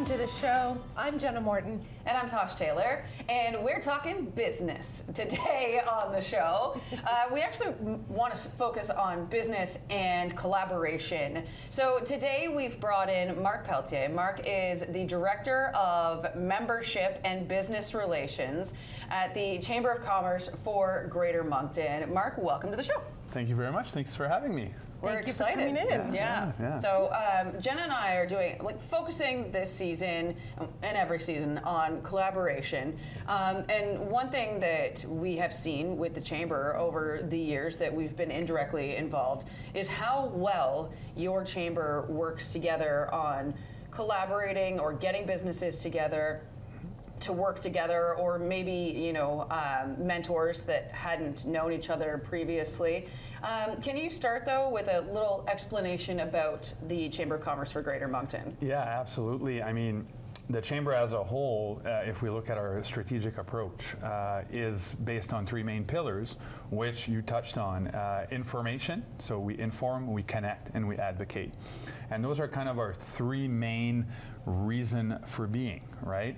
to the show. I'm Jenna Morton. And I'm Tosh Taylor, and we're talking business today on the show. We actually want to focus on business and collaboration. So today we've brought in Marc Pelletier. Marc is the Director of Membership and Business Relations at the Chamber of Commerce for Greater Moncton. Marc, welcome to the show. Thank you very much. Thanks for having me. We're excited. Thank you for coming in. Yeah. So Jenna and I are doing, focusing this season and every season on collaboration. And one thing that we have seen with the Chamber over the years that we've been indirectly involved is how well your Chamber works together on collaborating or getting businesses together to work together, or maybe, mentors that hadn't known each other previously. Can you start, though, with a little explanation about the Chamber of Commerce for Greater Moncton? Yeah, absolutely. I mean, the Chamber as a whole, if we look at our strategic approach, is based on three main pillars, which you touched on. Information, so we inform, we connect, and we advocate. And those are kind of our three main reason for being, right?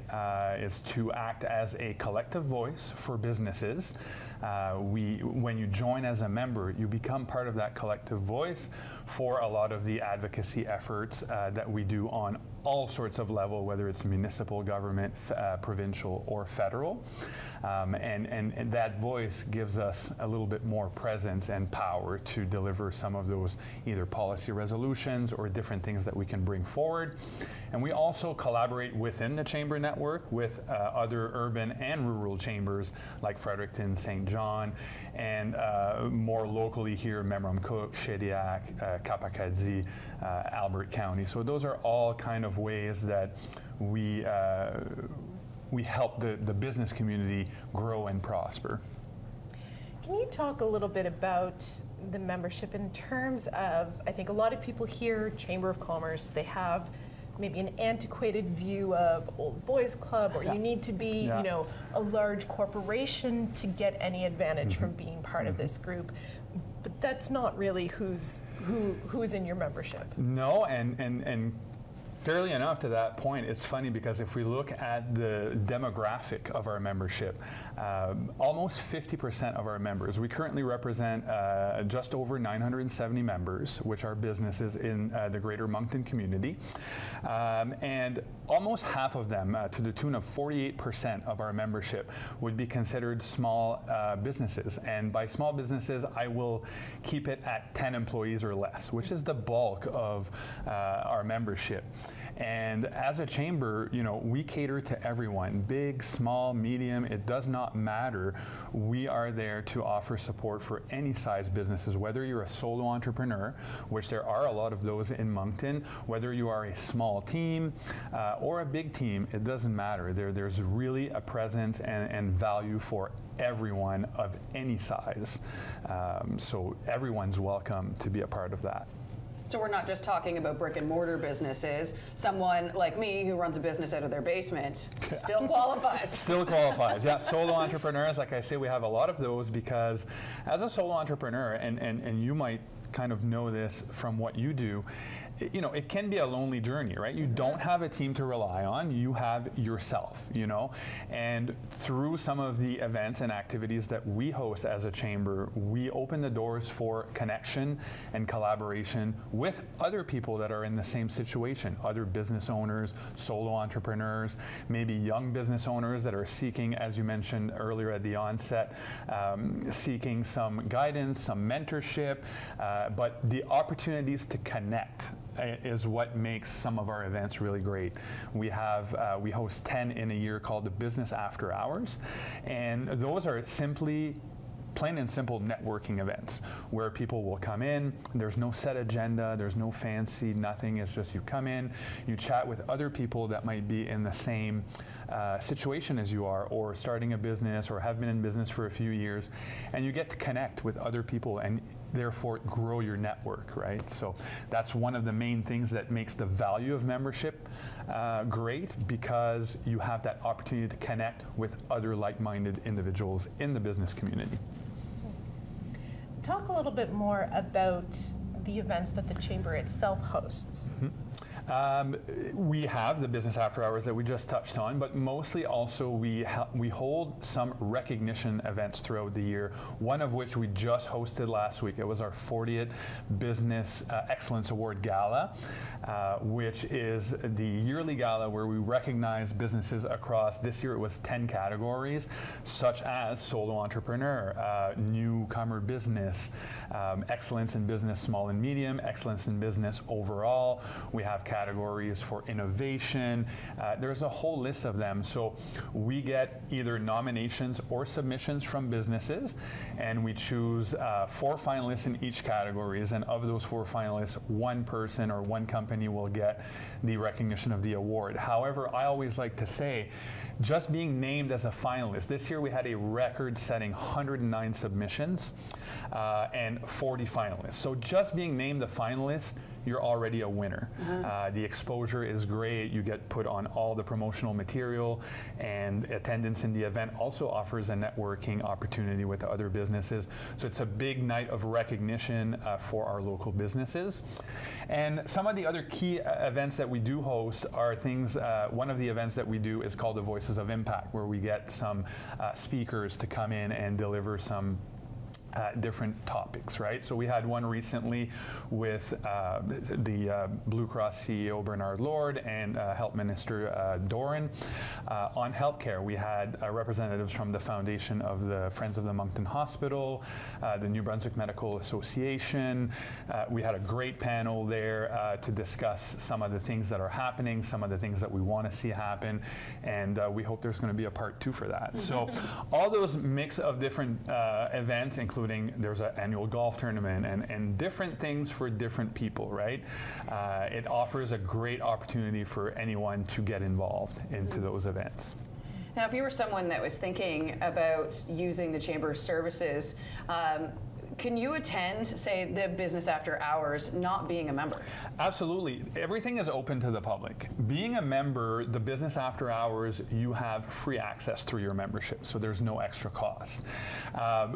Is to act as a collective voice for businesses. When you join as a member, you become part of that collective voice for a lot of the advocacy efforts that we do on all sorts of level, whether it's municipal government, provincial, or federal. And that voice gives us a little bit more presence and power to deliver some of those either policy resolutions or different things that we can bring forward. And we also collaborate within the Chamber network with other urban and rural chambers like Fredericton, St. John, and more locally here, Memramcook, Shediac, Kapakadzi, Albert County. So those are all kind of ways that we help the business community grow and prosper. Can you talk a little bit about the membership in terms of, I think a lot of people hear Chamber of Commerce, they have maybe an antiquated view of old boys club, or you need to be, a large corporation to get any advantage from being part of this group. But that's not really who's in your membership. No, and fairly enough to that point, it's funny because if we look at the demographic of our membership, almost 50% of our members, we currently represent just over 970 members, which are businesses in the Greater Moncton community. And almost half of them, to the tune of 48% of our membership, would be considered small businesses. And by small businesses, I will keep it at 10 employees or less, which is the bulk of our membership. And as a chamber, we cater to everyone, big, small, medium, it does not matter. We are there to offer support for any size businesses, whether you're a solo entrepreneur, which there are a lot of those in Moncton, whether you are a small team or a big team, it doesn't matter. There's really a presence and value for everyone of any size. So everyone's welcome to be a part of that. So we're not just talking about brick and mortar businesses. Someone like me who runs a business out of their basement still qualifies. Still qualifies, yeah. Solo entrepreneurs, like I say, we have a lot of those because as a solo entrepreneur, and you might kind of know this from what you do, it can be a lonely journey, right? You don't have a team to rely on, you have yourself, and through some of the events and activities that we host as a chamber, we open the doors for connection and collaboration with other people that are in the same situation, other business owners, solo entrepreneurs, maybe young business owners that are seeking, as you mentioned earlier at the onset, seeking some guidance, some mentorship, but the opportunities to connect is what makes some of our events really great. We host 10 in a year called the Business After Hours, and those are simply plain and simple networking events where people will come in. There's no set agenda, there's no fancy nothing. It's just you come in, you chat with other people that might be in the same situation as you are, or starting a business or have been in business for a few years, and you get to connect with other people and therefore grow your network, right? So that's one of the main things that makes the value of membership great, because you have that opportunity to connect with other like-minded individuals in the business community. Talk a little bit more about the events that the Chamber itself hosts. We have the business after hours that we just touched on, but mostly also we hold some recognition events throughout the year, one of which we just hosted last week. It was our 40th Business Excellence Award Gala, which is the yearly gala where we recognize businesses across, this year it was 10 categories, such as solo entrepreneur, newcomer business, excellence in business small and medium, excellence in business overall. We have categories for innovation. There's a whole list of them. So we get either nominations or submissions from businesses, and we choose 4 finalists in each categories. And of those 4 finalists, one person or one company will get the recognition of the award. However, I always like to say, just being named as a finalist, this year we had a record-setting 109 submissions and 40 finalists. So just being named a finalist, you're already a winner. The exposure is great. You get put on all the promotional material, and attendance in the event also offers a networking opportunity with other businesses. So it's a big night of recognition for our local businesses. And some of the other key events that we do host are things, one of the events that we do is called the Voices of Impact, where we get some speakers to come in and deliver some different topics, right? So we had one recently with the Blue Cross CEO Bernard Lord and Health Minister Doran on healthcare. We had representatives from the Foundation of the Friends of the Moncton Hospital, the New Brunswick Medical Association. We had a great panel there to discuss some of the things that are happening, some of the things that we want to see happen, and we hope there's going to be a part 2 for that. So all those mix of different events, including there's an annual golf tournament and different things for different people, right? It offers a great opportunity for anyone to get involved into those events. Now, if you were someone that was thinking about using the Chamber's services, can you attend, say, the business after hours not being a member? Absolutely. Everything is open to the public. Being a member, the business after hours, you have free access through your membership, so there's no extra cost.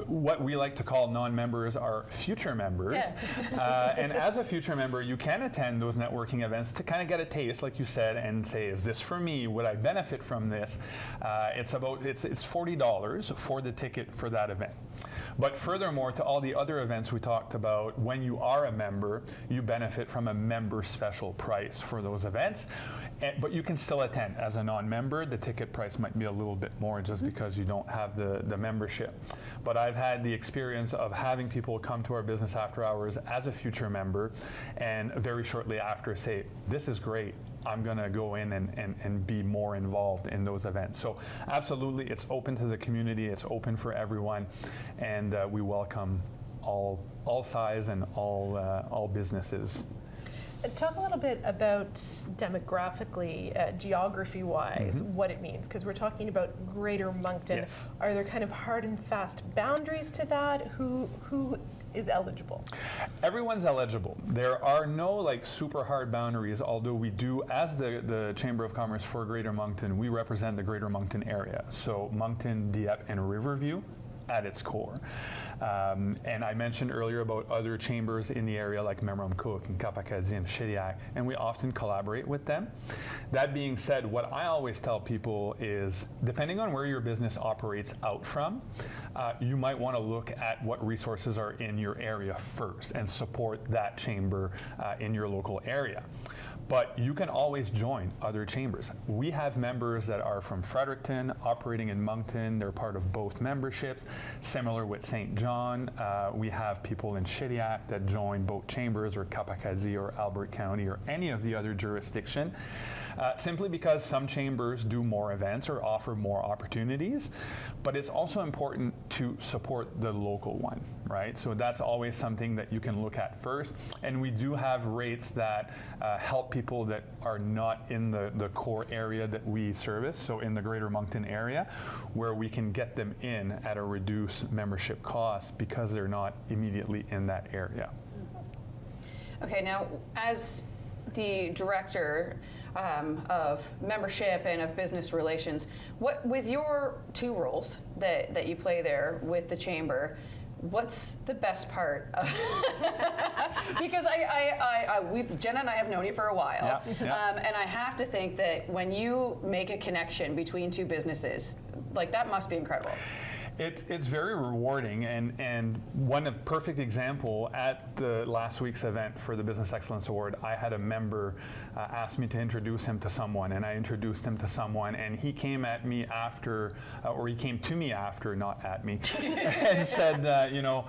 What we like to call non-members are future members. Yeah. And as a future member, you can attend those networking events to kind of get a taste, like you said, and say, is this for me? Would I benefit from this? It's $40 for the ticket for that event. But furthermore, to all the other events we talked about, when you are a member, you benefit from a member special price for those events. But you can still attend. As a non-member, the ticket price might be a little bit more just because you don't have the membership. But I've had the experience of having people come to our business after hours as a future member, and very shortly after say, this is great, I'm going to go in and be more involved in those events. So absolutely, it's open to the community, it's open for everyone, and we welcome all size and all businesses. Talk a little bit about demographically, geography-wise, what it means, because we're talking about Greater Moncton. Yes. Are there kind of hard and fast boundaries to that? Who is eligible? Everyone's eligible. There are no super hard boundaries, although we do, as the Chamber of Commerce for Greater Moncton, we represent the Greater Moncton area. So Moncton, Dieppe, and Riverview at its core. And I mentioned earlier about other chambers in the area like Memramcook and Kapakadzi and Shediac, and we often collaborate with them. That being said, what I always tell people is, depending on where your business operates out from, you might want to look at what resources are in your area first and support that chamber in your local area. But you can always join other chambers. We have members that are from Fredericton, operating in Moncton. They're part of both memberships. Similar with St. John, we have people in Shediac that join both chambers, or Kapakadzi or Albert County or any of the other jurisdiction. Simply because some chambers do more events or offer more opportunities, but it's also important to support the local one, right? So that's always something that you can look at first. And we do have rates that help people that are not in the core area that we service, so in the Greater Moncton area, where we can get them in at a reduced membership cost because they're not immediately in that area. Okay, now as the director of membership and of business relations, with your 2 roles that you play there with the chamber, what's the best part? Because Jen and I have known you for a while, and I have to think that when you make a connection between two businesses, like that must be incredible. It's very rewarding, and one perfect example at the last week's event for the Business Excellence Award, I had a member ask me to introduce him to someone, and I introduced him to someone, and he came at me after, or he came to me after, not at me, and said, you know,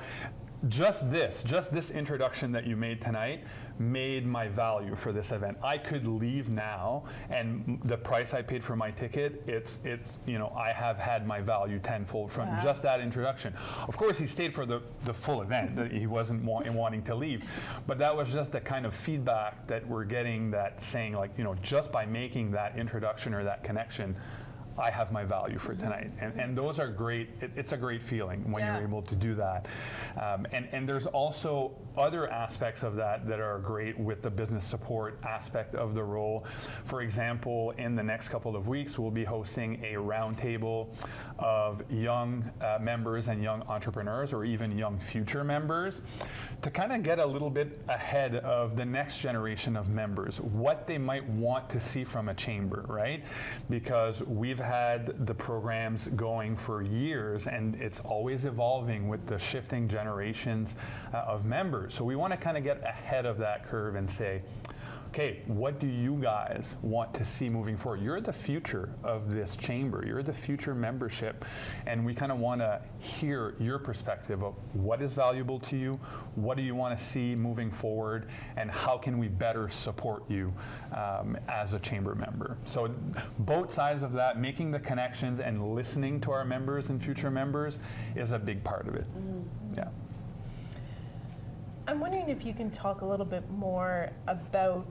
just this introduction that you made tonight made my value for this event. I could leave now, and the price I paid for my ticket, it's you know, I have had my value tenfold from just that introduction. Of course, he stayed for the full event. He wasn't wanting to leave, but that was just the kind of feedback that we're getting, that saying, like, you know, just by making that introduction or that connection, I have my value for tonight. And those are great. It's a great feeling when you're able to do that. And there's also other aspects of that that are great with the business support aspect of the role. For example, in the next couple of weeks, we'll be hosting a roundtable of young members and young entrepreneurs, or even young future members, to kind of get a little bit ahead of the next generation of members, what they might want to see from a chamber, right? Because we've had the programs going for years, and it's always evolving with the shifting generations of members. So we want to kind of get ahead of that curve and say, okay, what do you guys want to see moving forward? You're the future of this chamber. You're the future membership. And we kind of want to hear your perspective of what is valuable to you, what do you want to see moving forward, and how can we better support you as a chamber member. So both sides of that, making the connections and listening to our members and future members, is a big part of it. Yeah. I'm wondering if you can talk a little bit more about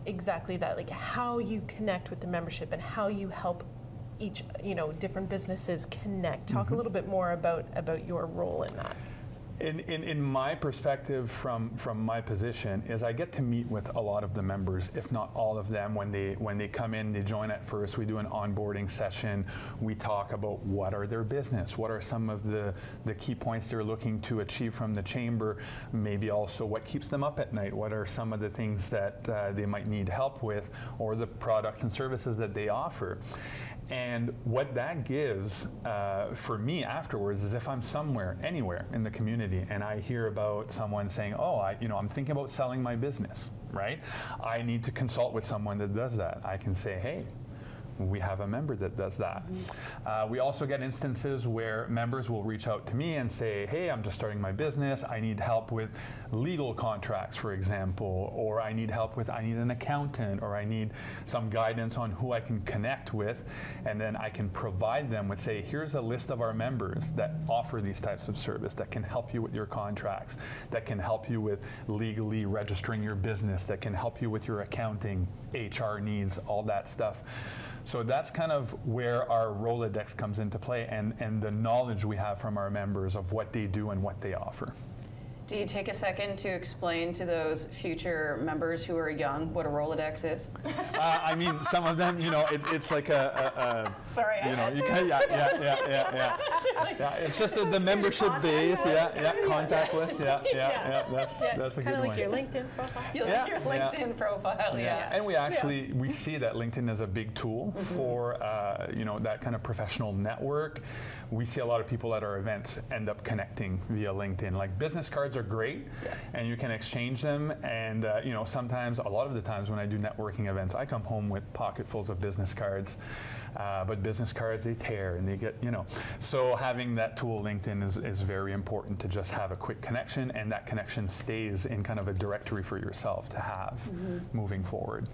exactly that, like how you connect with the membership and how you help each, you know, different businesses connect. Talk a little bit more about your role in that. In my perspective, from my position, is I get to meet with a lot of the members, if not all of them, when they come in. They join at first. We do an onboarding session. We talk about what are their business, what are some of the key points they're looking to achieve from the chamber, maybe also what keeps them up at night, what are some of the things that they might need help with, or the products and services that they offer. And what that gives for me afterwards is if I'm somewhere, anywhere in the community, and I hear about someone saying, oh, I'm thinking about selling my business, right? I need to consult with someone that does that. I can say, hey, we have a member that does that. We also get instances where members will reach out to me and say, hey, I'm just starting my business. I need help with legal contracts, for example, or I need an accountant, or I need some guidance on who I can connect with. And then I can provide them with, say, here's a list of our members that offer these types of service, that can help you with your contracts, that can help you with legally registering your business, that can help you with your accounting, HR needs, all that stuff. So that's kind of where our Rolodex comes into play, and the knowledge we have from our members of what they do and what they offer. Do you take a second to explain to those future members who are young what a Rolodex is? I mean, some of them, you know, it's like a sorry, you know, you can, yeah. It's just the membership base, contact list, that's a good one. Kind of like your LinkedIn profile. Your LinkedIn profile, And we actually we see that LinkedIn is a big tool for that kind of professional network. We see a lot of people at our events end up connecting via LinkedIn. Like, business cards are great, and you can exchange them. And sometimes, a lot of the times when I do networking events, I come home with pocketfuls of business cards. But business cards, they tear and they get, So having that tool, LinkedIn, is very important to just have a quick connection, and that connection stays in kind of a directory for yourself to have moving forward.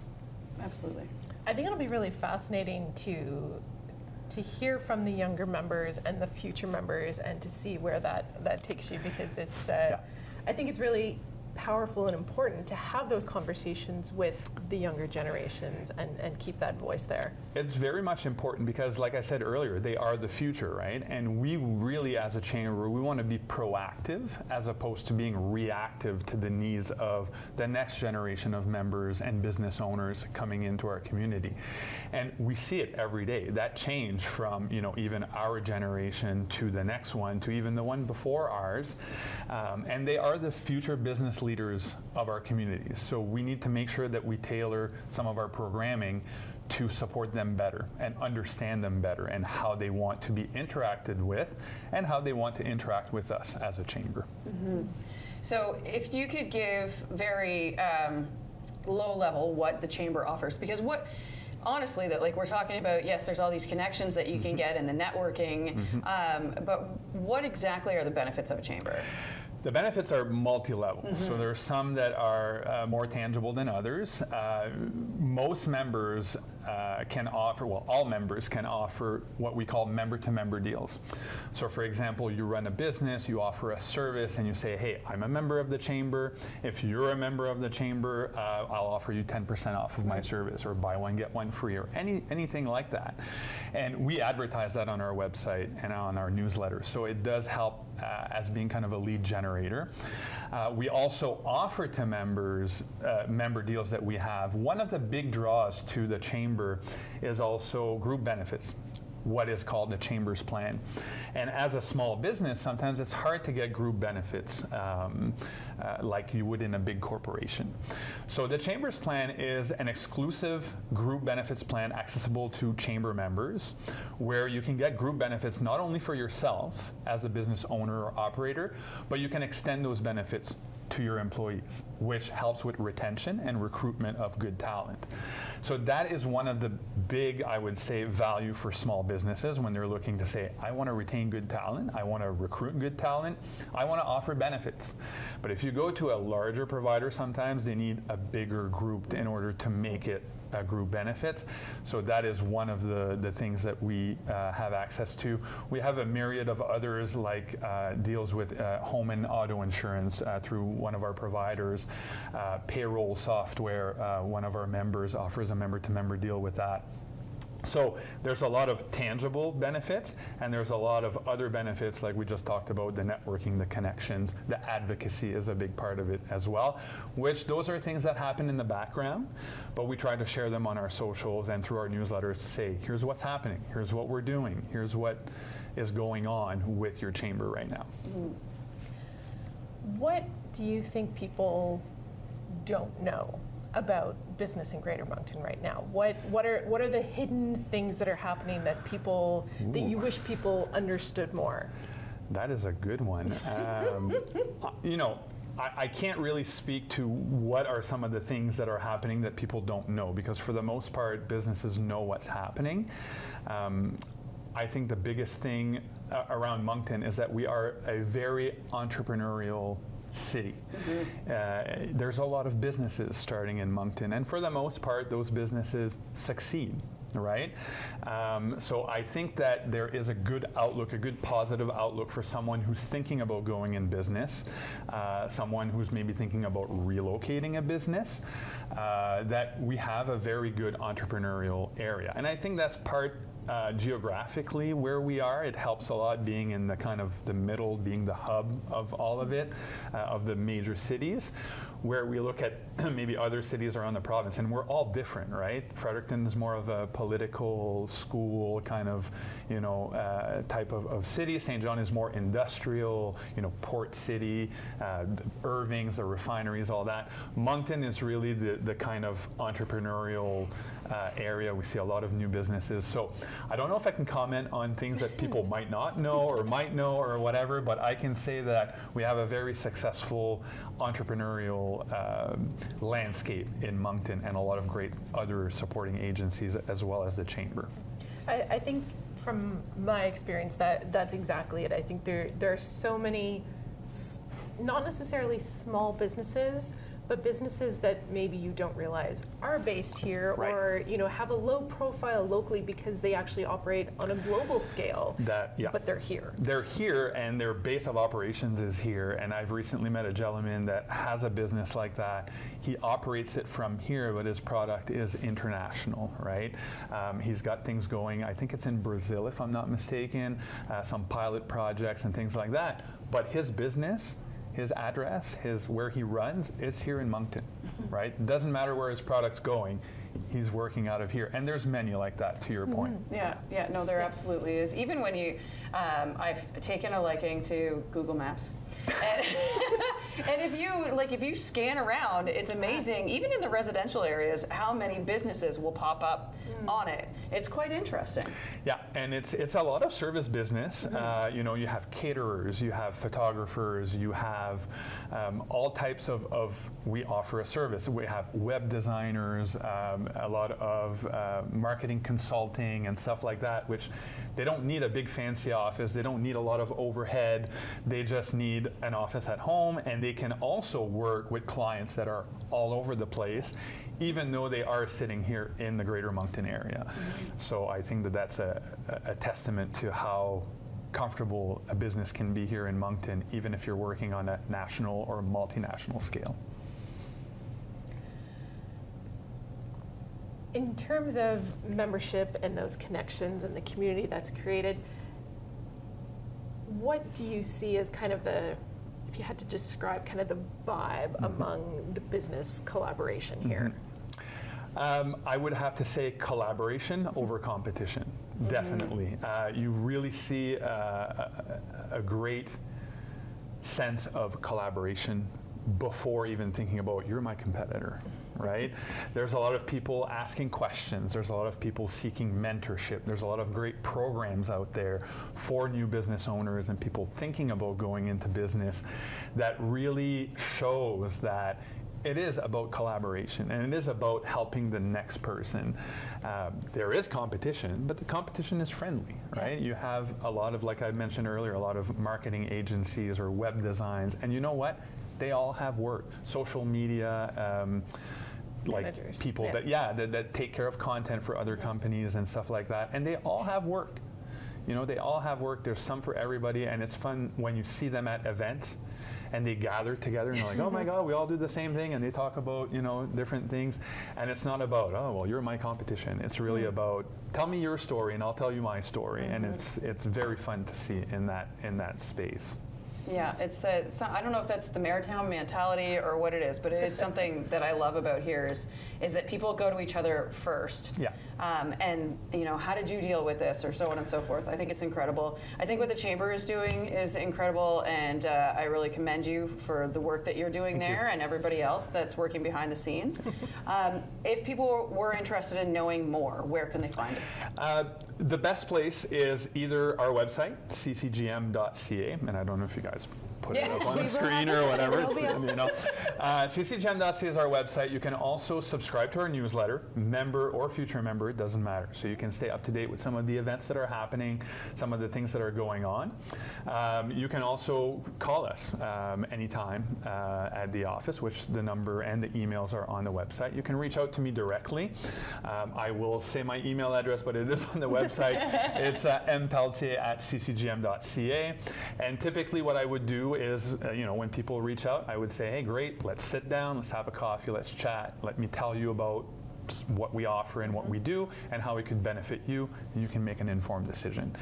Absolutely. I think it'll be really fascinating to hear from the younger members and the future members, and to see where that takes you, because it's I think it's really powerful and important to have those conversations with the younger generations and keep that voice there. It's very much important because, like I said earlier, they are the future, right? And we really, as a chamber, we want to be proactive as opposed to being reactive to the needs of the next generation of members and business owners coming into our community. And we see it every day. That change from, even our generation to the next one to even the one before ours. And they are the future business leaders of our communities. So we need to make sure that we tailor some of our programming to support them better and understand them better and how they want to be interacted with and how they want to interact with us as a chamber. Mm-hmm. So if you could give very low level what the chamber offers, because honestly, that we're talking about, yes, there's all these connections that you can get and the networking, but what exactly are the benefits of a chamber? The benefits are multi-level. So there are some that are more tangible than others. Most members can offer, all members can offer what we call member-to-member deals. So for example, you run a business, you offer a service, and you say, hey, I'm a member of the chamber. If you're a member of the chamber, I'll offer you 10% off of my service, or buy one, get one free, or anything like that. And we advertise that on our website and on our newsletter. So it does help as being kind of a lead generator. We also offer to members member deals that we have. One of the big draws to the chamber is also group benefits, what is called the chamber's plan. And as a small business, sometimes it's hard to get group benefits like you would in a big corporation. So the chamber's plan is an exclusive group benefits plan accessible to chamber members, where you can get group benefits not only for yourself as a business owner or operator, but you can extend those benefits to your employees, which helps with retention and recruitment of good talent. So that is one of the big, I would say, value for small businesses when they're looking to say, I want to retain good talent, I want to recruit good talent, I want to offer benefits. But if you go to a larger provider, sometimes they need a bigger group in order to make it group benefits. So that is one of the things that we have access to. We have a myriad of others, like deals with home and auto insurance through one of our providers. Payroll software, one of our members offers a member-to-member deal with that. So there's a lot of tangible benefits, and there's a lot of other benefits, like we just talked about, the networking, the connections, the advocacy is a big part of it as well, which those are things that happen in the background, but we try to share them on our socials and through our newsletters to say, here's what's happening, here's what we're doing, here's what is going on with your chamber right now. What do you think people don't know about business in Greater Moncton right now? What are the hidden things that are happening that that you wish people understood more? That is a good one. I can't really speak to what are some of the things that are happening that people don't know, because for the most part, businesses know what's happening. I think the biggest thing around Moncton is that we are a very entrepreneurial city. There's a lot of businesses starting in Moncton, and for the most part, those businesses succeed, right? So I think that there is a good outlook, a good positive outlook for someone who's thinking about going in business, someone who's maybe thinking about relocating a business, that we have a very good entrepreneurial area. And I think that's part geographically where we are. It helps a lot being in the kind of the middle, being the hub of all of it, of the major cities, where we look at maybe other cities around the province, and we're all different, right? Fredericton is more of a political school kind of, type of city. St. John is more industrial, port city, Irving's, the refineries, all that. Moncton is really the kind of entrepreneurial area. We see a lot of new businesses. So I don't know if I can comment on things that people might not know or might know or whatever, but I can say that we have a very successful entrepreneurial landscape in Moncton, and a lot of great other supporting agencies as well as the chamber. I think from my experience that's exactly it. I think there are so many not necessarily small businesses, But businesses that maybe you don't realize are based here, Right. or have a low profile locally because they actually operate on a global scale, but they're here. They're here, and their base of operations is here. And I've recently met a gentleman that has a business like that. He operates it from here, but his product is international, right? He's got things going, I think it's in Brazil, if I'm not mistaken, some pilot projects and things like that. But his business, his address, where he runs, is here in Moncton, right? Doesn't matter where his product's going, he's working out of here. And there's many like that, to your point. Yeah, no, there absolutely is. Even when I've taken a liking to Google Maps. And if you scan around, it's amazing, even in the residential areas, how many businesses will pop up on it. It's quite interesting. Yeah, and it's a lot of service business. You have caterers, you have photographers, you have all types of, we offer a service. We have web designers, a lot of marketing consulting and stuff like that, which they don't need a big fancy office. They don't need a lot of overhead. They just need an office at home, and they can also work with clients that are all over the place, even though they are sitting here in the Greater Moncton area. So I think that that's a testament to how comfortable a business can be here in Moncton, even if you're working on a national or multinational scale. In terms of membership and those connections and the community that's created, what do you see as kind of if you had to describe kind of the vibe among the business collaboration here? I would have to say collaboration over competition, definitely. You really see a great sense of collaboration before even thinking about, you're my competitor, right? There's a lot of people asking questions. There's a lot of people seeking mentorship. There's a lot of great programs out there for new business owners and people thinking about going into business that really shows that it is about collaboration, and it is about helping the next person. There is competition, but the competition is friendly, right? You have a lot of, like I mentioned earlier, a lot of marketing agencies or web designs, and you know what? They all have work. Social media, like managers. people that take care of content for other companies and stuff like that, and they all have work. They all have work. There's some for everybody, and it's fun when you see them at events and they gather together and they're like, oh my God, we all do the same thing, and they talk about, different things. And it's not about, oh, well, you're my competition. It's really about, tell me your story and I'll tell you my story. And it's very fun to see in that space. Yeah, I don't know if that's the Maritime mentality or what it is, but it is something that I love about here is that people go to each other first. Yeah. And how did you deal with this, or so on and so forth. I think it's incredible. I think what the Chamber is doing is incredible, and I really commend you for the work that you're doing Thank there you. and everybody else that's working behind the scenes. If people were interested in knowing more, where can they find it? The best place is either our website, ccgm.ca, and I don't know if you guys put it up on the screen or whatever. ccgm.ca is our website. You can also subscribe to our newsletter, member or future member, it doesn't matter. So you can stay up to date with some of the events that are happening, some of the things that are going on. You can also call us anytime at the office, which the number and the emails are on the website. You can reach out to me directly. I will say my email address, but it is on the website. It's mpelletier@ccgm.ca. And typically what I would do is, when people reach out, I would say, hey, great, let's sit down, let's have a coffee, let's chat. Let me tell you about what we offer and what we do and how it could benefit you, and you can make an informed decision.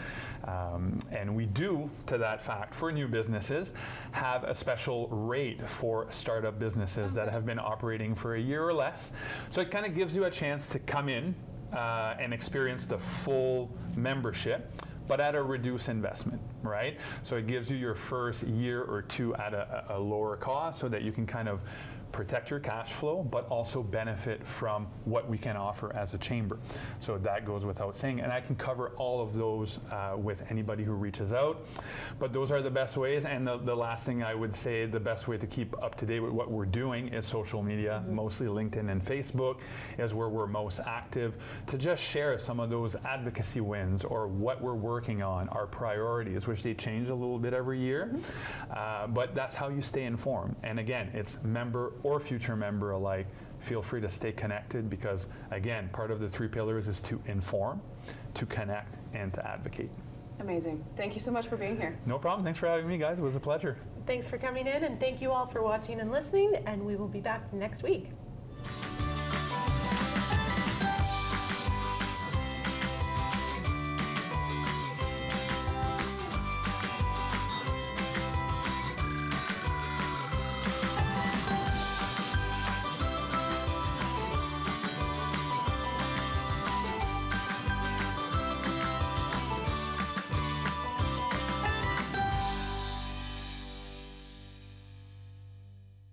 And we do, to that fact, for new businesses, have a special rate for startup businesses that have been operating for a year or less. So it kind of gives you a chance to come in and experience the full membership, but at a reduced investment, right? So it gives you your first year or two at a lower cost so that you can kind of protect your cash flow, but also benefit from what we can offer as a chamber. So that goes without saying, and I can cover all of those with anybody who reaches out. But those are the best ways, and the last thing I would say, the best way to keep up to date with what we're doing is social media, mostly LinkedIn and Facebook is where we're most active, to just share some of those advocacy wins or what we're working on, our priorities, which they change a little bit every year, but that's how you stay informed. And again, it's member or future member alike, feel free to stay connected because, again, part of the 3 pillars is to inform, to connect, and to advocate. Amazing. Thank you so much for being here. No problem. Thanks for having me, guys. It was a pleasure. Thanks for coming in, and thank you all for watching and listening, and we will be back next week.